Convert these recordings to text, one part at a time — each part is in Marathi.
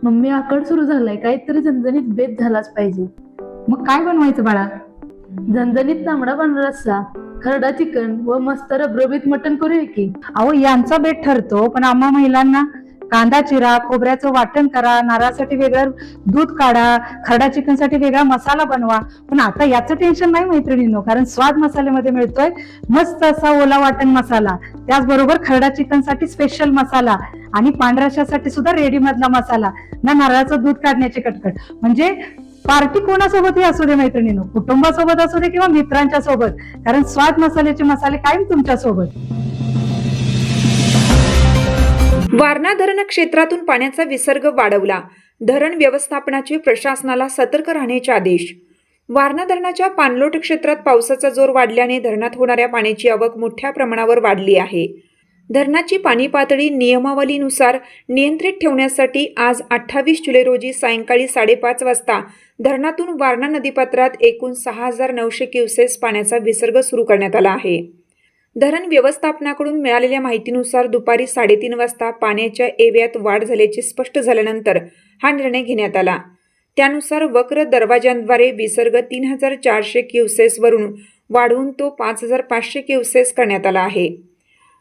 मम्मी आकड सुरू झालाय, काहीतरी झणझणीत बेत झालाच पाहिजे. मग काय बनवायचं बाळा? झणझणीत तांबडा पांढरा रस्सा, खरडा चिकन व मस्त रबरबीत मटण करूया की. अहो यांचा बेत ठरतो, पण आम्हा महिलांना कांदा चिरा, खोबऱ्याचं वाटण करा, नारळासाठी वेगळं दूध काढा, खरडा चिकन साठी वेगळा मसाला बनवा. पण आता याचं टेन्शन नाही मैत्रिणींनो, कारण स्वाद मसाल्यामध्ये मिळतोय मस्त असा ओला वाटण मसाला, त्याचबरोबर खरडा चिकन साठी स्पेशल मसाला आणि पांढऱ्यासाठी सुद्धा रेडीमधला मसाला, ना नारळाचं दूध काढण्याची कटकट. म्हणजे पार्टी कोणासोबतही असू दे मैत्रिणींनो, कुटुंबासोबत असू दे किंवा मित्रांच्या सोबत, कारण स्वाद मसाल्याचे मसाले कायम तुमच्या सोबत. वारणा धरण क्षेत्रातून पाण्याचा विसर्ग वाढवला. धरण व्यवस्थापनाचे प्रशासनाला सतर्क राहण्याचे आदेश. वारणा धरणाच्या पाणलोट क्षेत्रात पावसाचा जोर वाढल्याने धरणात होणाऱ्या पाण्याची आवक मोठ्या प्रमाणावर वाढली आहे. धरणाची पाणी पातळी नियमावलीनुसार नियंत्रित ठेवण्यासाठी आज 28 जुलै रोजी सायंकाळी 5:30 वाजता धरणातून वारणा नदीपात्रात एकूण 6,900 क्युसेस पाण्याचा विसर्ग सुरू करण्यात आला आहे. धरण व्यवस्थापनाकडून मिळालेल्या माहितीनुसार दुपारी 3:30 वाजता पाण्याच्या एव्यात वाढ झाल्याचे स्पष्ट झाल्यानंतर हा निर्णय घेण्यात आला. त्यानुसार वक्र दरवाजांद्वारे विसर्ग 3,400 क्युसेसवरून वाढवून तो 5,500 क्युसेस करण्यात आला आहे.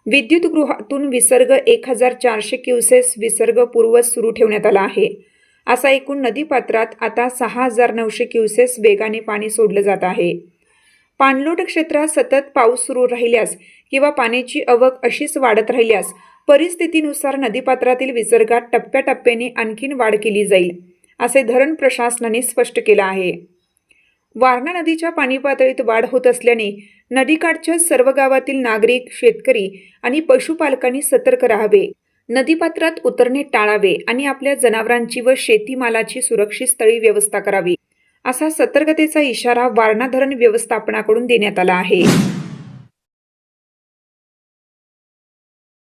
विद्युत गृहातून विसर्ग 1,400 क्युसेस विसर्ग पूर्वत सुरू ठेवण्यात आला आहे. असा एकूण नदीपात्रात आता 6,900 क्युसेस वेगाने पाणी सोडलं जात आहे. पाणलोट क्षेत्रात सतत पाऊस सुरू राहिल्यास किंवा पाण्याची आवक अशीच वाढत राहिल्यास परिस्थितीनुसार नदीपात्रातील विसर्गात टप्प्याटप्प्याने आणखीन वाढ केली जाईल, असे धरण प्रशासनाने स्पष्ट केलं आहे. वारणा नदीच्या पाणी पातळीत वाढ होत असल्याने नदीकाठच्या सर्व गावातील नागरिक, शेतकरी आणि पशुपालकांनी सतर्क राहावे, नदीपात्रात उतरणे टाळावे आणि आपल्या जनावरांची व शेतीमालाची सुरक्षित स्थळी व्यवस्था करावी, असा सतर्कतेचा इशारा वारणा धरण व्यवस्थापनाकडून देण्यात आला आहे.